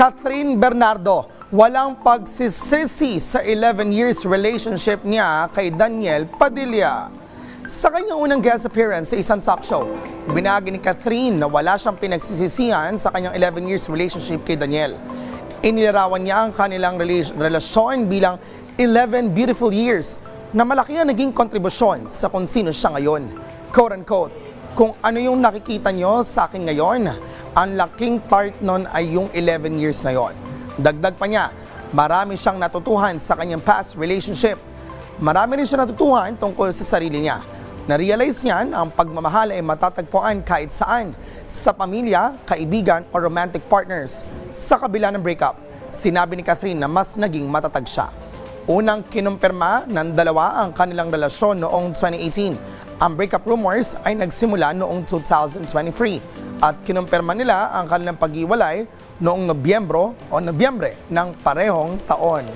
Catherine Bernardo, walang pagsisisi sa 11 years relationship niya kay Daniel Padilla. Sa kanyang unang guest appearance sa isang talk show, ibinahagi ni Catherine na wala siyang pinagsisisihan sa kanyang 11 years relationship kay Daniel. Inilarawan niya ang kanilang relasyon bilang 11 beautiful years na malaki ang naging kontribusyon sa kung sino siya ngayon. Quote-unquote, kung ano yung nakikita nyo sa akin ngayon, ang laking part nun ay yung 11 years na yon. Dagdag pa niya, marami siyang natutuhan sa kanyang past relationship. Marami rin siya natutuhan tungkol sa sarili niya. Na-realize niyan ang pagmamahal ay matatagpuan kahit saan, sa pamilya, kaibigan o romantic partners. Sa kabila ng breakup, sinabi ni Catherine na mas naging matatag siya. Unang kinumpirma ng dalawa ang kanilang relasyon noong 2018. Ang breakup rumors ay nagsimula noong 2023 at kinumpirma nila ang kanilang pag-iwalay noong Nobyembre ng parehong taon.